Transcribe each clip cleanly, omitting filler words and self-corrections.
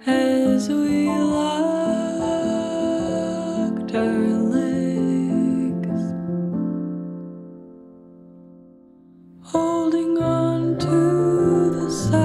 As we locked our legs, holding on to the silence.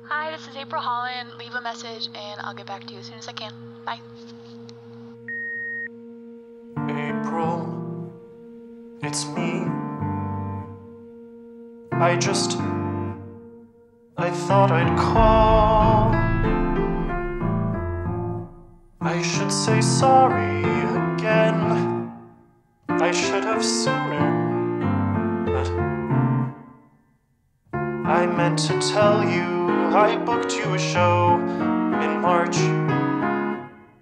Hi, this is April Holland. Leave a message and I'll get back to you as soon as I can. Bye. April, it's me. I thought I'd call. I should say sorry again. I should have sooner. But I meant to tell you I booked you a show in March.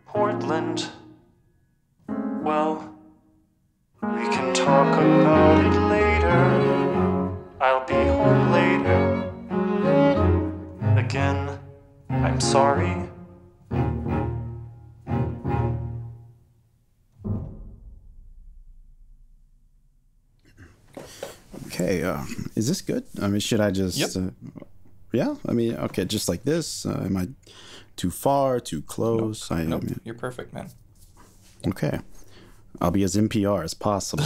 Portland. Well, we can talk about it later. I'll be home later. Again, I'm sorry. Okay, is this good? I mean, should I just... Yep. Yeah? I mean, okay, just like this? Am I too far, too close? Nope, you're perfect, man. Okay. I'll be as NPR as possible.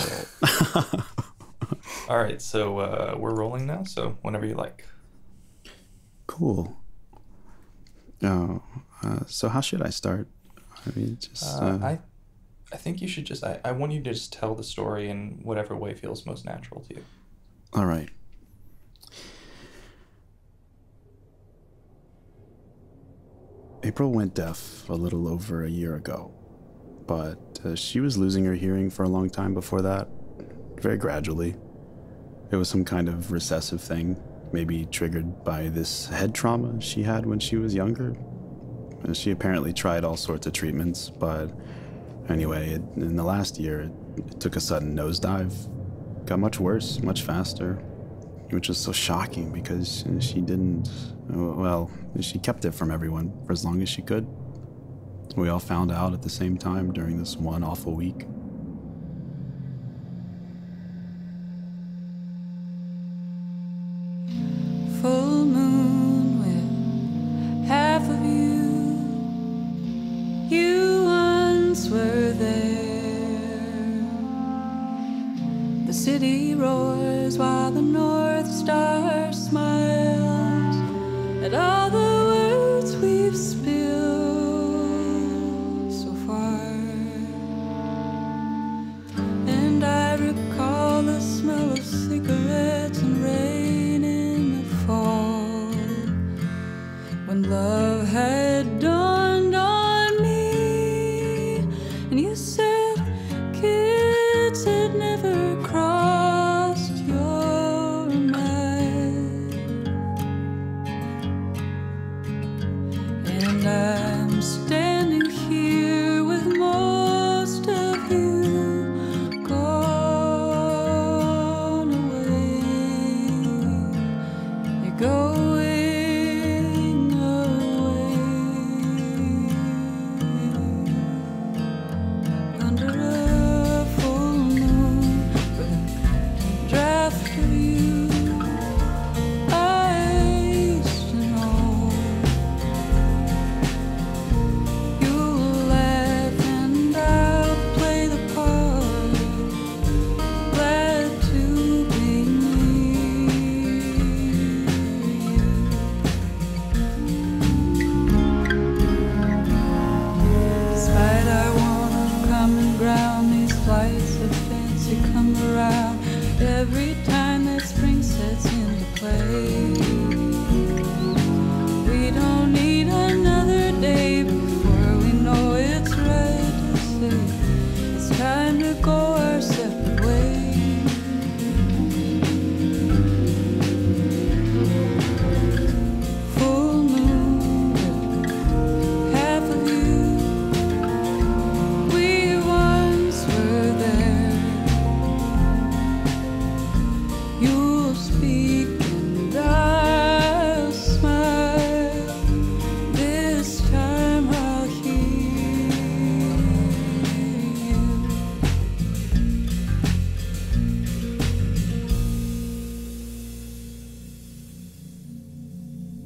All right, so we're rolling now, so whenever you like. Cool. So how should I start? I mean, just... I think you should just... I want you to just tell the story in whatever way feels most natural to you. All right. April went deaf a little over a year ago, but she was losing her hearing for a long time before that, very gradually. It was some kind of recessive thing, maybe triggered by this head trauma she had when she was younger. She apparently tried all sorts of treatments, but anyway, in the last year, it took a sudden nosedive. Got much worse, much faster, which was so shocking because she didn't, well, she kept it from everyone for as long as she could. We all found out at the same time during this one awful week. Full moon with half of you. You once were there. The city roars while the North Star smiles at all the words we've spilled so far. And I recall the smell of cigarettes and rain in the fall, when love had dawned on me, and you said kids had never crossed your mind. And I'm standing here with most of you gone away. You're going away. every time that spring sets into play. We don't need another day before we know it's right to say it's time to go our separate ways. Full moon, half of you. We once were there. You'll speak and I'll smile. This time I'll hear you.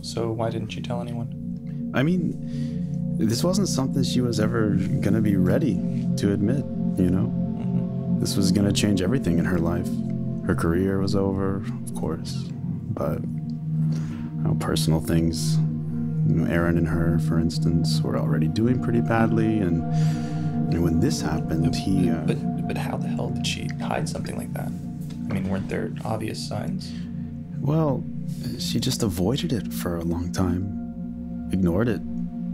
So why didn't you tell anyone? I mean, this wasn't something she was ever gonna be ready to admit, you know? This was gonna change everything in her life. Her career was over, of course, but personal things, Aaron and her, for instance, were already doing pretty badly, and when this happened, he... But how the hell did she hide something like that? I mean, weren't there obvious signs? Well, she just avoided it for a long time. Ignored it.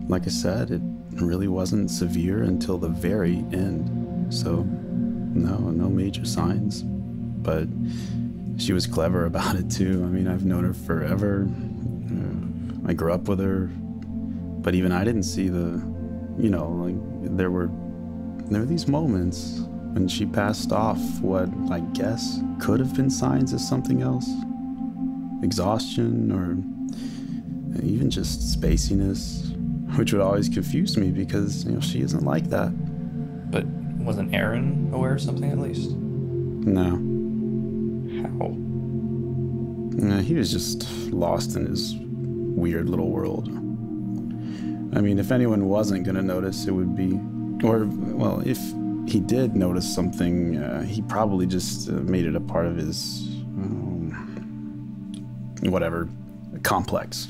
Like I said, it really wasn't severe until the very end. So, no major signs. But she was clever about it too. I mean, I've known her forever. I grew up with her. But even I didn't see there were these moments when she passed off what I guess could have been signs of something else. Exhaustion or even just spaciness, which would always confuse me because, she isn't like that. But wasn't Aaron aware of something at least? No. How? He was just lost in his weird little world. I mean, if anyone wasn't going to notice, it would be... Well, if he did notice something, he probably just made it a part of his... whatever, complex,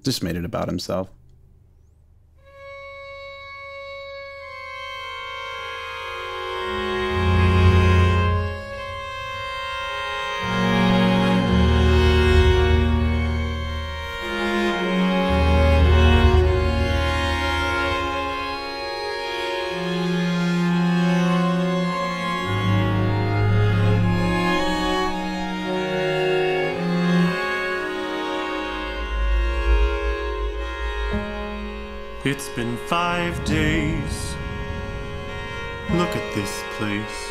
just made it about himself. It's been 5 days. Look at this place.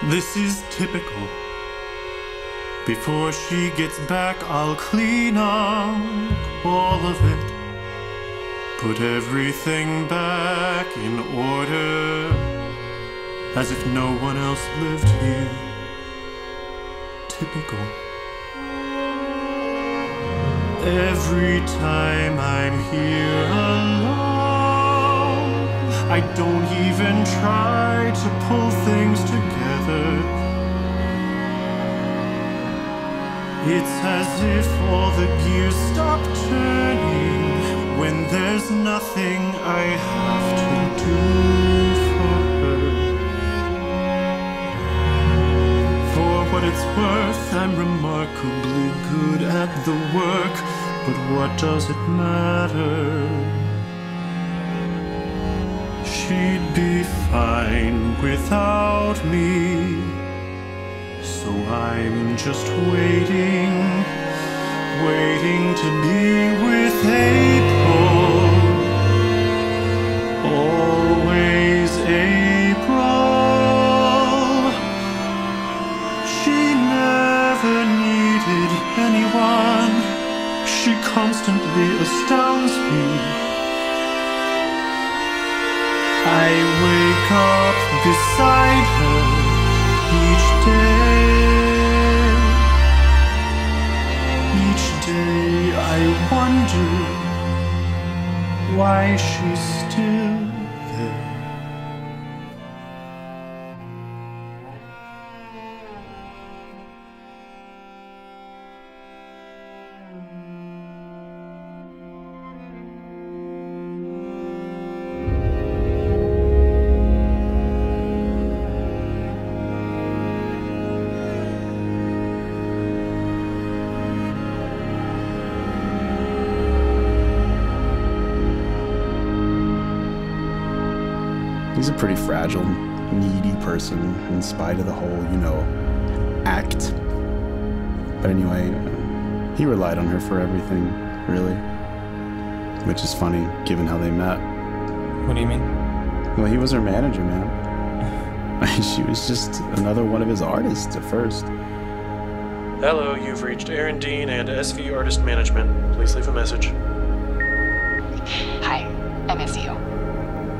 This is typical. Before she gets back, I'll clean up all of it. Put everything back in order, as if no one else lived here. Typical. Every time I'm here alone, I don't even try to pull things together. It's as if all the gears stop turning when there's nothing I have to do for her. For what it's worth, I'm remarkably good at the work. But what does it matter? She'd be fine without me. So I'm just waiting to be with April. Always April. She never needed anyone. She constantly astounds me. I wake up beside her each day. Each day I wonder why she's still there. He's a pretty fragile, needy person in spite of the whole, act. But anyway, he relied on her for everything, really. Which is funny, given how they met. What do you mean? Well, he was her manager, man. She was just another one of his artists at first. Hello, you've reached Aaron Dean and SV Artist Management. Please leave a message. Hi, I miss you.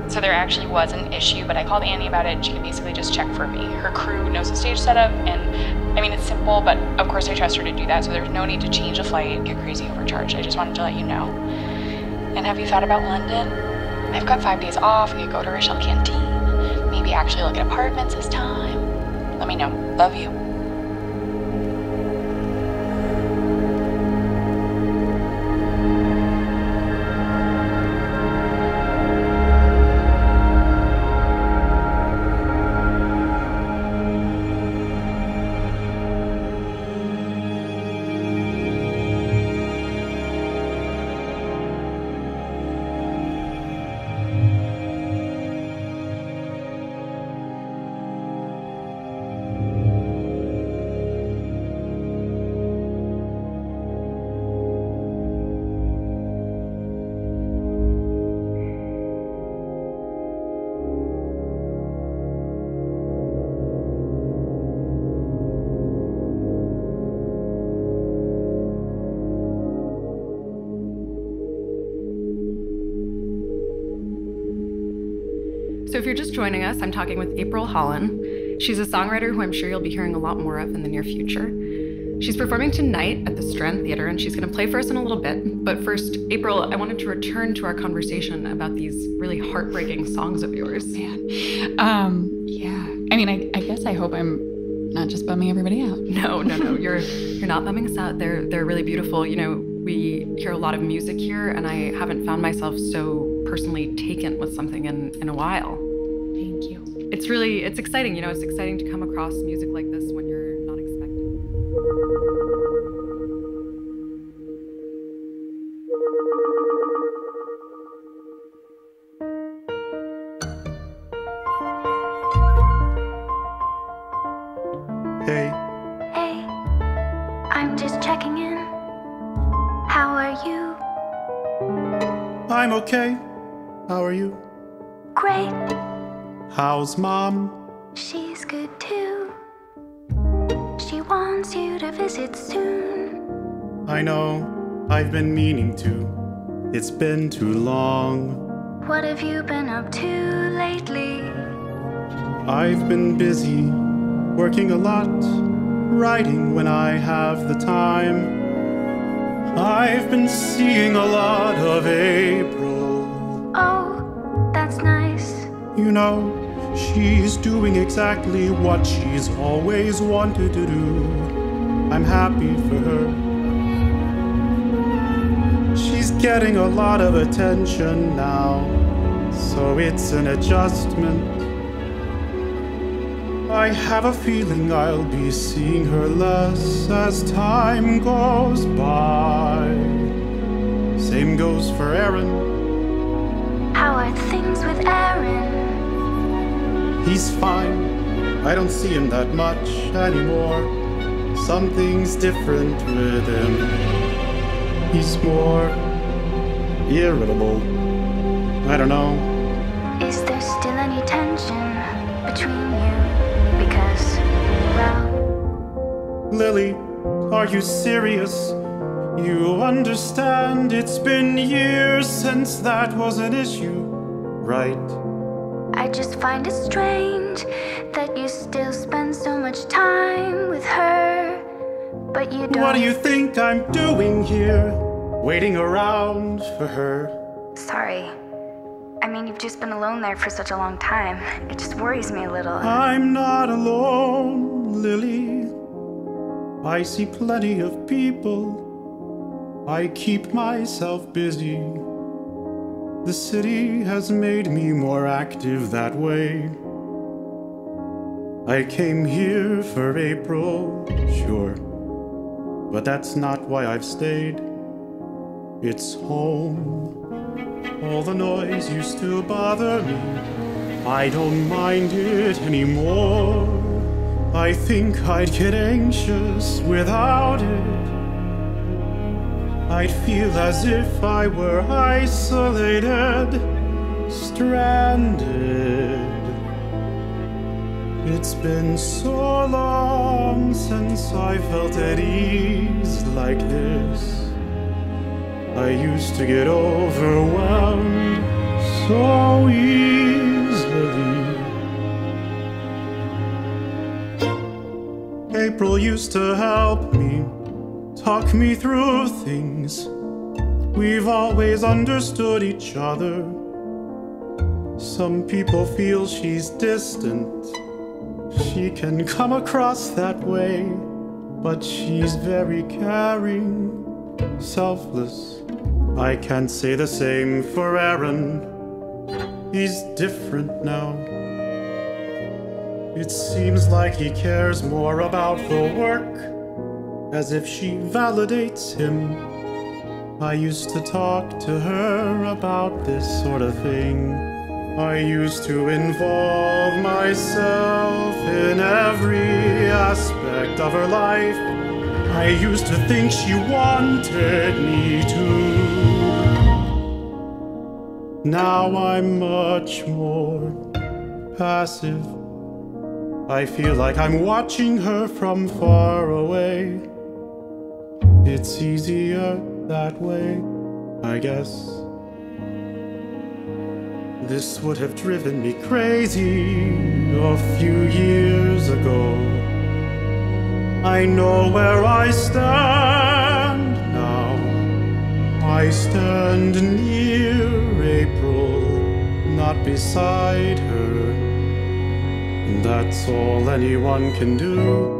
So there actually was an issue, but I called Annie about it and she could basically just check for me. Her crew knows the stage setup, and I mean, it's simple, but of course I trust her to do that, so there's no need to change a flight, get crazy overcharged. I just wanted to let you know. And have you thought about London? I've got 5 days off, we could go to Rochelle Canteen, maybe actually look at apartments this time. Let me know. Love you. So if you're just joining us, I'm talking with April Holland. She's a songwriter who I'm sure you'll be hearing a lot more of in the near future. She's performing tonight at the Strand Theater, and she's going to play for us in a little bit. But first, April, I wanted to return to our conversation about these really heartbreaking songs of yours. Man. Yeah. I mean, I guess I hope I'm not just bumming everybody out. No. You're not bumming us out. They're really beautiful. We hear a lot of music here, and I haven't found myself so personally taken with something in a while. Thank you. It's exciting. It's exciting to come across music like this when you're not expecting. Hey. Hey, I'm just checking in. How are you? I'm okay. How are you? Great. How's Mom? She's good too. She wants you to visit soon. I know. I've been meaning to. It's been too long. What have you been up to lately? I've been busy, working a lot, writing when I have the time. I've been seeing a lot of April. Oh, that's nice. She's doing exactly what she's always wanted to do. I'm happy for her. She's getting a lot of attention now, so it's an adjustment. I have a feeling I'll be seeing her less as time goes by. Same goes for Aaron. How are things with Aaron? He's fine. I don't see him that much anymore. Something's different with him. He's more irritable. I don't know. Is there still any tension between you? Because, well... Lily, are you serious? You understand it's been years since that was an issue, right? I just find it strange that you still spend so much time with her, but you don't... What do you think I'm doing here? Waiting around for her? Sorry. I mean, you've just been alone there for such a long time. It just worries me a little. I'm not alone, Lily. I see plenty of people. I keep myself busy. The city has made me more active that way. I came here for April, sure, but that's not why I've stayed. It's home. All the noise used to bother me. I don't mind it anymore. I think I'd get anxious without it. I'd feel as if I were isolated, stranded. It's been so long since I felt at ease like this. I used to get overwhelmed so easily. April used to help me, talk me through things. We've always understood each other. Some people feel she's distant. She can come across that way, but she's very caring, selfless. I can't say the same for Aaron. He's different now. It seems like he cares more about the work, as if she validates him. I used to talk to her about this sort of thing. I used to involve myself in every aspect of her life. I used to think she wanted me to. Now I'm much more passive. I feel like I'm watching her from far away. It's easier that way, I guess. This would have driven me crazy a few years ago. I know where I stand now. I stand near April, not beside her. And that's all anyone can do.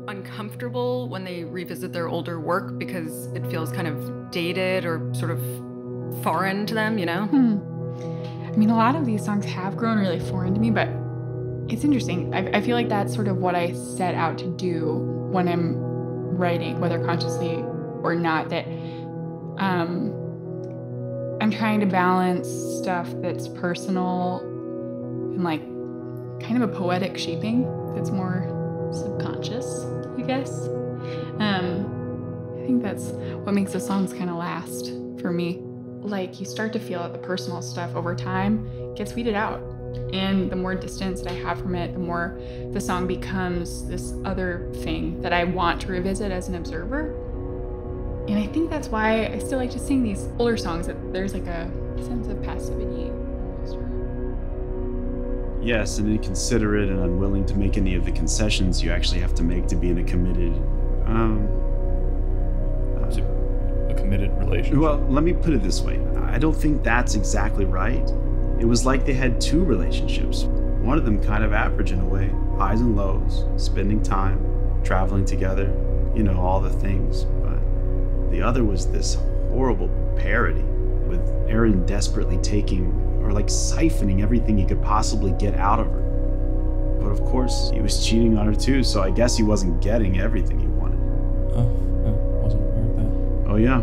Uncomfortable when they revisit their older work because it feels kind of dated or sort of foreign to them, you know? I mean, a lot of these songs have grown really foreign to me, but it's interesting. I feel like that's sort of what I set out to do when I'm writing, whether consciously or not, that I'm trying to balance stuff that's personal and like kind of a poetic shaping that's more subconscious, I guess. I think that's what makes the songs kind of last for me. Like, you start to feel that the personal stuff over time gets weeded out. And the more distance that I have from it, the more the song becomes this other thing that I want to revisit as an observer. And I think that's why I still like to sing these older songs, that there's like a sense of passivity. Yes, and inconsiderate and unwilling to make any of the concessions you actually have to make to be in a committed, a committed relationship. Well, let me put it this way. I don't think that's exactly right. It was like they had two relationships. One of them kind of average in a way. Highs and lows, spending time, traveling together, you know, all the things. But the other was this horrible parody, with Aaron desperately taking, or like siphoning, everything he could possibly get out of her. But of course, he was cheating on her too, so I guess he wasn't getting everything he wanted. Oh, I wasn't aware of that. Oh yeah.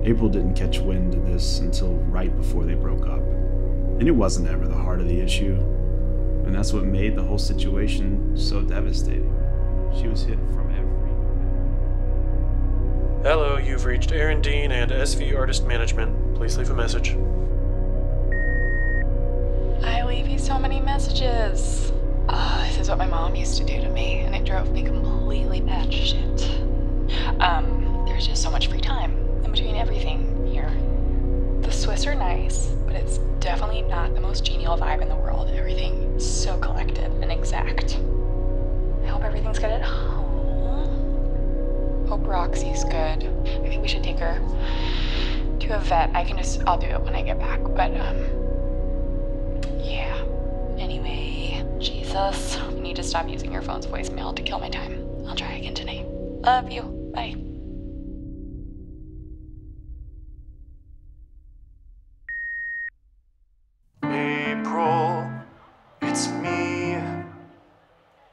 April didn't catch wind of this until right before they broke up. And it wasn't ever the heart of the issue. And that's what made the whole situation so devastating. She was hit from every... Hello, you've reached Aaron Dean and SV Artist Management. Please leave a message. I leave you so many messages. This is what my mom used to do to me, and it drove me completely batshit. There's just so much free time in between everything here. The Swiss are nice, but it's definitely not the most genial vibe in the world. Everything is so collected and exact. I hope everything's good at home. Hope Roxy's good. I think we should take her to a vet. I'll do it when I get back, but yeah. Anyway, Jesus, you need to stop using your phone's voicemail to kill my time. I'll try again tonight. Love you. Bye. April, it's me.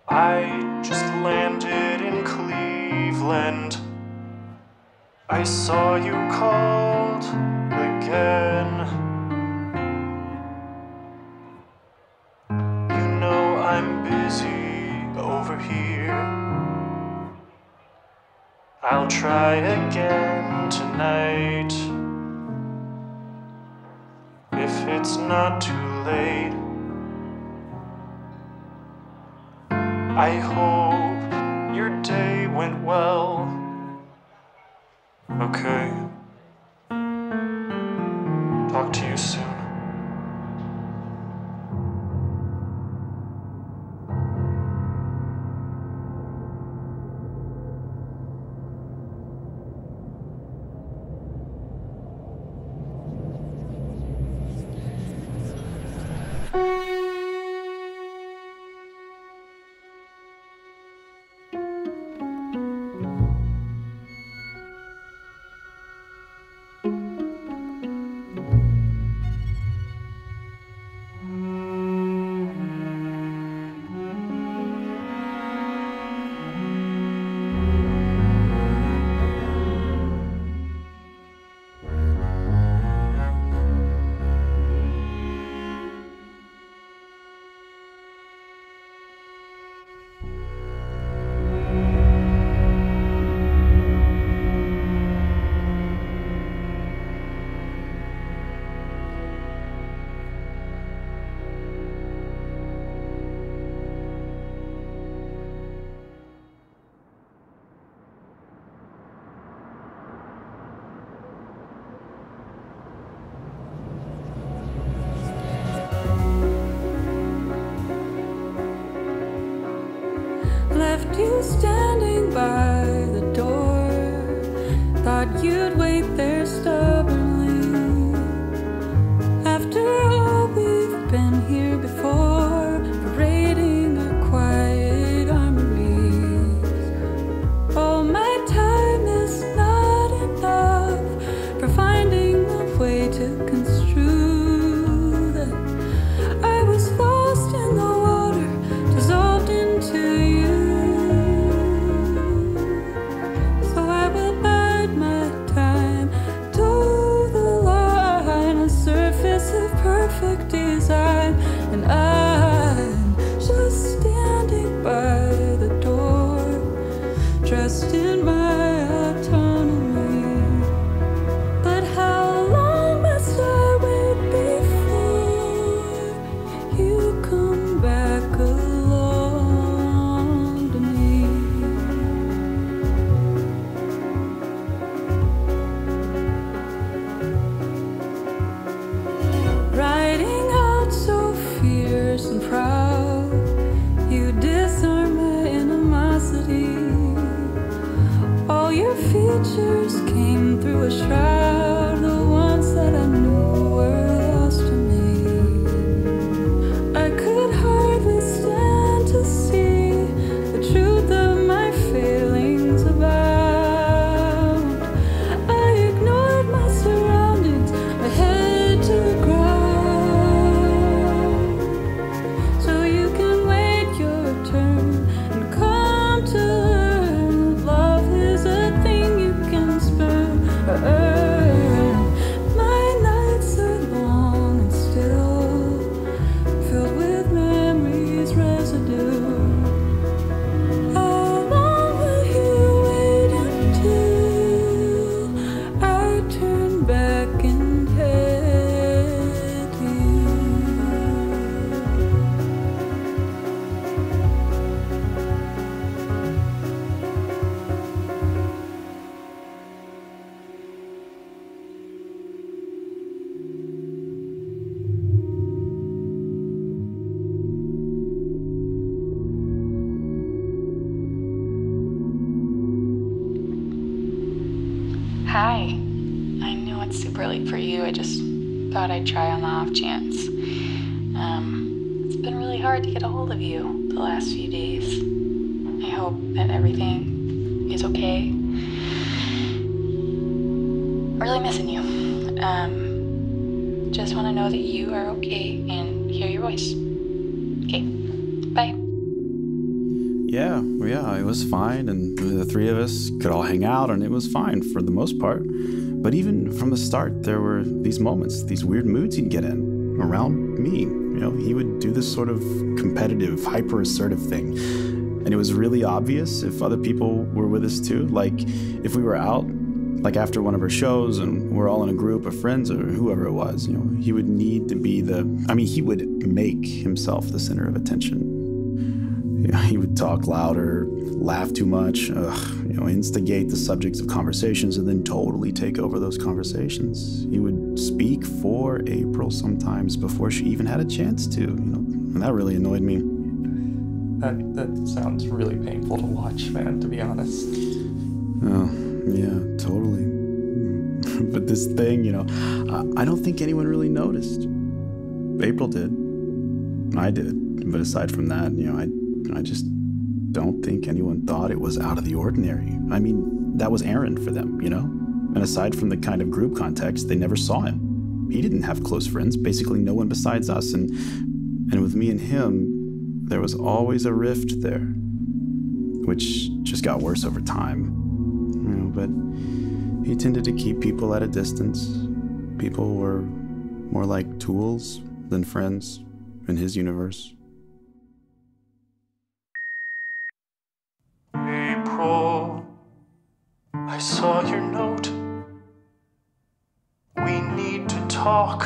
I just landed in Cleveland. I saw you called again. You know I'm busy over here. I'll try again tonight. If it's not too late, I hope your day went well. Okay. Talk to you soon. Left you standing by the door. Thought you'd wait there stubbornly. After all, we've been here before, parading our quiet armories. Oh, my time is not enough for finding a way to construe that I was lost in the water, dissolved into you. Perfect design, and I'm just standing by the door, dressed in my autonomy. But how long must I wait before you come back along to me? Riding out so fierce super late for you. I just thought I'd try on the off chance. It's been really hard to get a hold of you the last few days. I hope that everything is okay. I'm really missing you. Just want to know that you are okay and hear your voice. Okay, bye. Yeah, it was fine, and the three of us could all hang out, and it was fine for the most part. But even from the start, there were these moments, these weird moods he'd get in around me. You know, he would do this sort of competitive, hyper-assertive thing. And it was really obvious if other people were with us too. Like, if we were out, like after one of our shows, and we're all in a group of friends or whoever it was, you know, he would need to be he would make himself the center of attention. You know, he would talk louder, laugh too much, instigate the subjects of conversations, and then totally take over those conversations. He would speak for April sometimes before she even had a chance to, and that really annoyed me. That sounds really painful to watch, man, to be honest. Oh, yeah, totally. But this thing, I don't think anyone really noticed. April did. I did. But aside from that, I just don't think anyone thought it was out of the ordinary. I mean, that was Aaron for them, And aside from the kind of group context, they never saw him. He didn't have close friends, basically no one besides us. And with me and him, there was always a rift there, which just got worse over time. But he tended to keep people at a distance. People were more like tools than friends in his universe. April, I saw your note. We need to talk.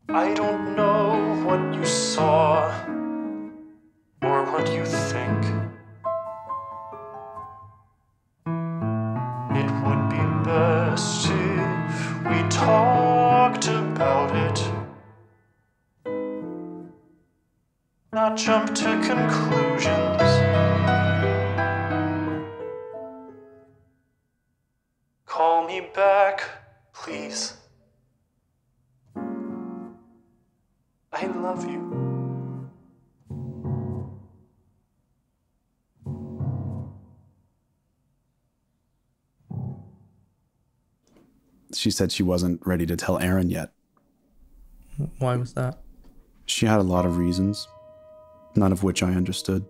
I don't know what you saw or what you think. It would be best if we talked about it. Not jump to conclusions. Call me back, please. I love you. She said she wasn't ready to tell Aaron yet. Why was that? She had a lot of reasons, none of which I understood.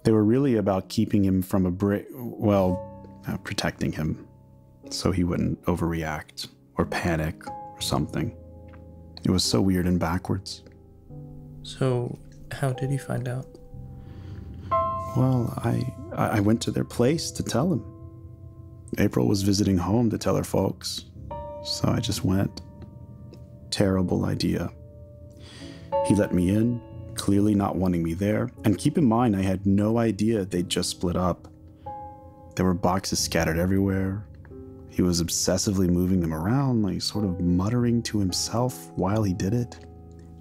They were really about keeping him from protecting him, so he wouldn't overreact or panic or something. It was so weird and backwards. So, how did he find out? Well, I went to their place to tell him. April was visiting home to tell her folks, so I just went. Terrible idea. He let me in, clearly not wanting me there. And keep in mind, I had no idea they'd just split up. There were boxes scattered everywhere. He was obsessively moving them around, like sort of muttering to himself while he did it.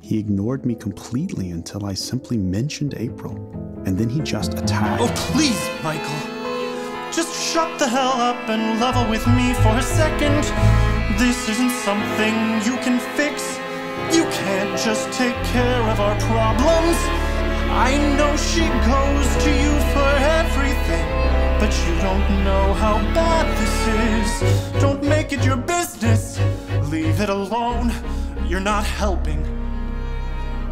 He ignored me completely until I simply mentioned April, and then he just attacked. Oh, please, Michael. Just shut the hell up and level with me for a second. This isn't something you can fix. You can't just take care of our problems. I know she goes to you for everything, but you don't know how bad this is. Don't make it your business. Leave it alone. You're not helping.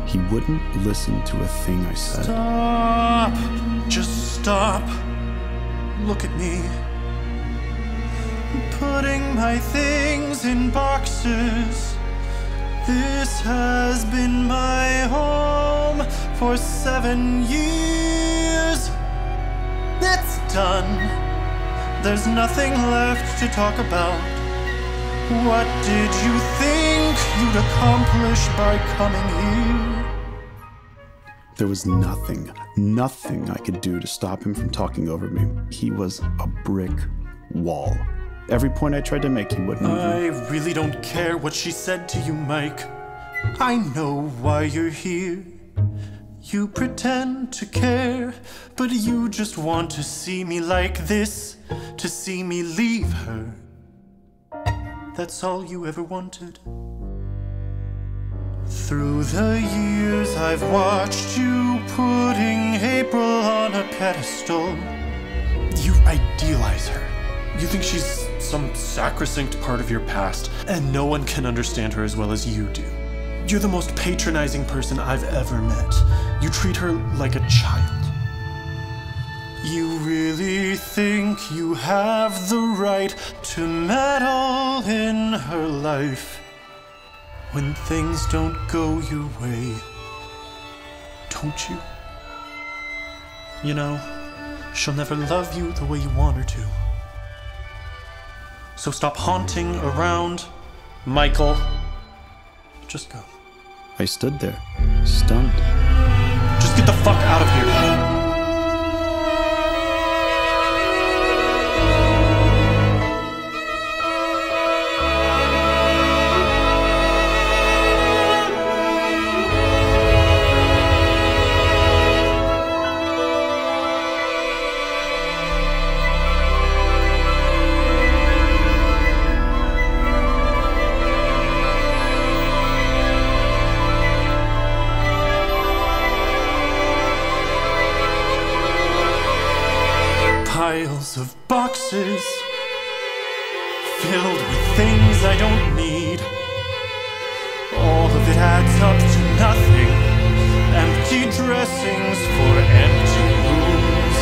He wouldn't listen to a thing I said. Stop. Just stop. Look at me. Putting my things in boxes. This has been my home for 7 years. It's done. There's nothing left to talk about. What did you think you'd accomplish by coming here? There was nothing I could do to stop him from talking over me. He was a brick wall. Every point I tried to make, he wouldn't even. I really don't care what she said to you, Mike. I know why you're here. You pretend to care, but you just want to see me like this, to see me leave her. That's all you ever wanted. Through the years I've watched you putting April on a pedestal. You idealize her. You think she's some sacrosanct part of your past, and no one can understand her as well as you do. You're the most patronizing person I've ever met. You treat her like a child. You really think you have the right to meddle in her life when things don't go your way, don't you? You know, she'll never love you the way you want her to. So stop haunting around, Michael. Just go. I stood there, stunned. Just get the fuck out of here. Piles of boxes filled with things I don't need. All of it adds up to nothing. Empty dressings for empty rooms.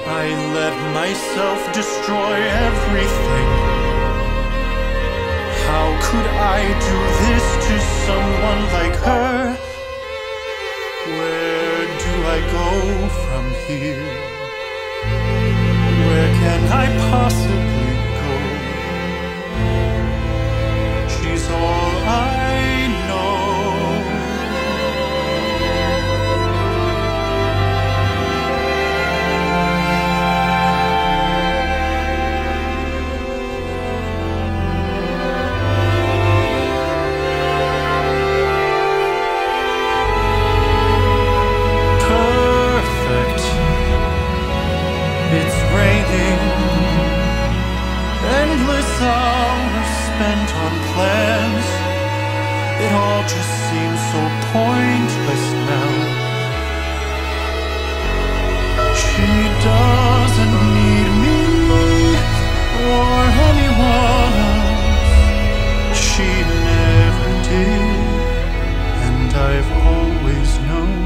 I let myself destroy everything. How could I do this to someone like her? Where do I go from here? Where can I possibly go? She's all I know. Perfect. It's raining. Endless hours spent on plans. It all just seems so pointless now. She doesn't need me or anyone else. She never did, and I've always known.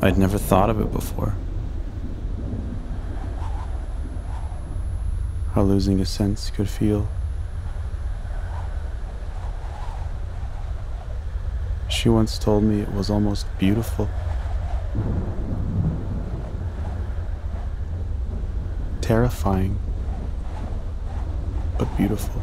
I'd never thought of it before. How losing a sense could feel. She once told me it was almost beautiful. Terrifying, but beautiful.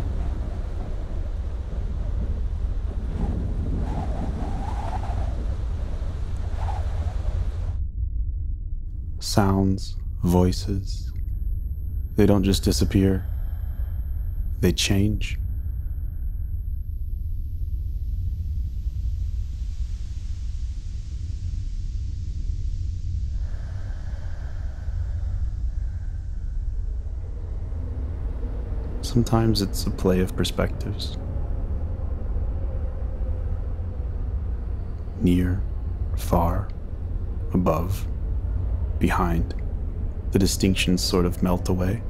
Sounds, voices, they don't just disappear, they change. Sometimes it's a play of perspectives. Near, far, above, behind. The distinctions sort of melt away.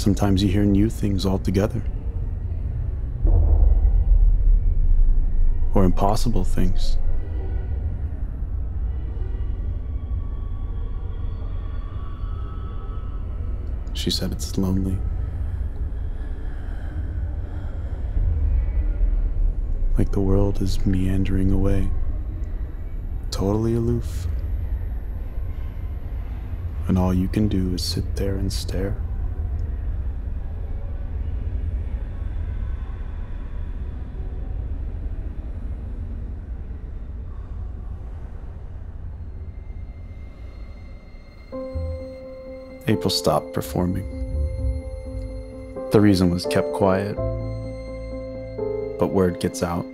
Sometimes you hear new things altogether. Or impossible things. She said it's lonely. Like the world is meandering away, totally aloof. And all you can do is sit there and stare. April stopped performing. The reason was kept quiet, but word gets out.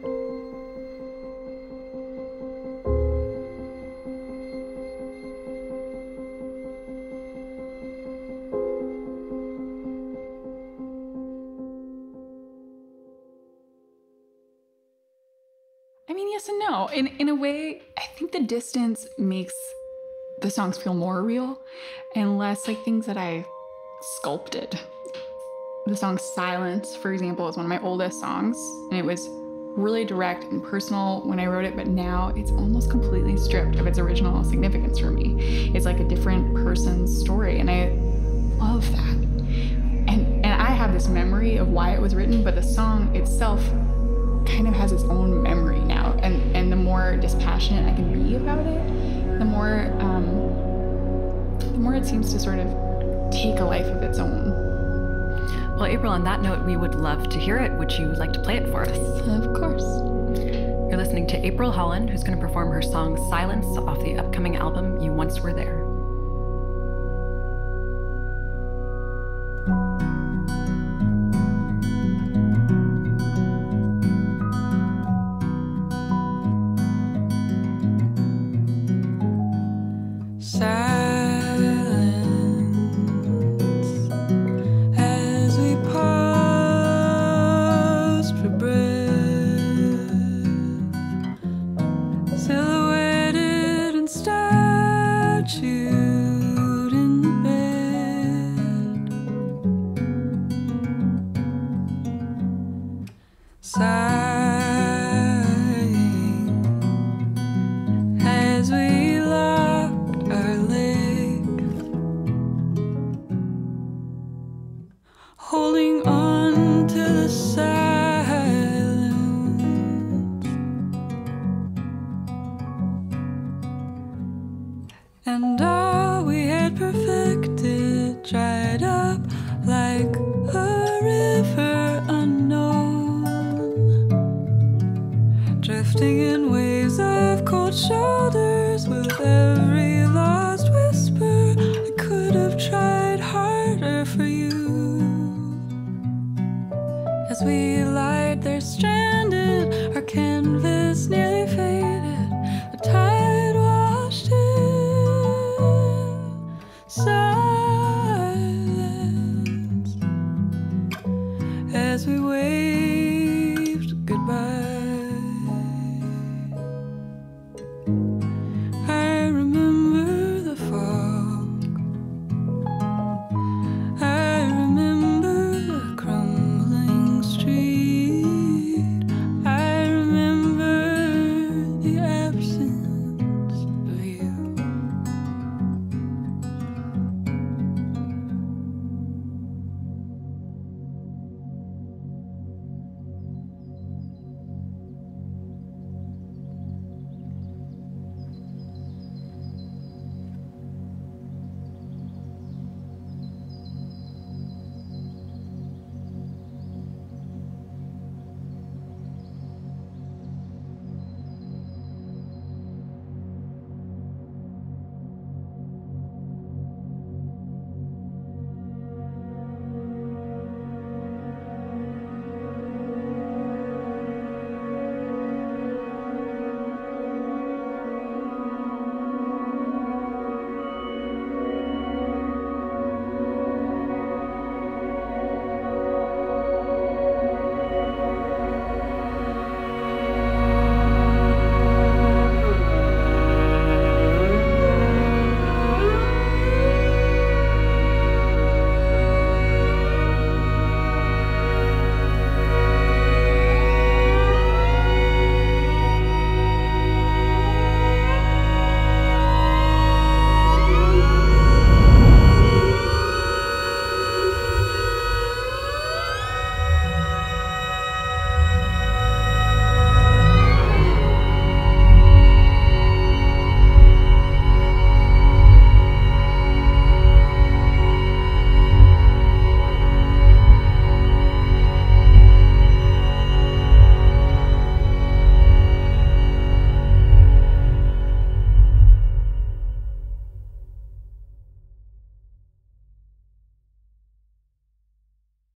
I mean, yes and no. In a way, I think the distance makes the songs feel more real and less like things that I sculpted. The song Silence, for example, is one of my oldest songs, and it was really direct and personal when I wrote it, but now it's almost completely stripped of its original significance for me. It's like a different person's story, and I love that. And I have this memory of why it was written, but the song itself kind of has its own memory now, and the more dispassionate I can be about it, the more it seems to sort of take a life of its own. Well, April, on that note, we would love to hear it. Would you like to play it for us? Of course. You're listening to April Holland, who's going to perform her song Silence off the upcoming album You Once Were There. Holding on to the silence, and all we had perfected dried up like a river unknown, drifting in waves of cold shoulders. With every lost whisper, I could have tried harder for you. As we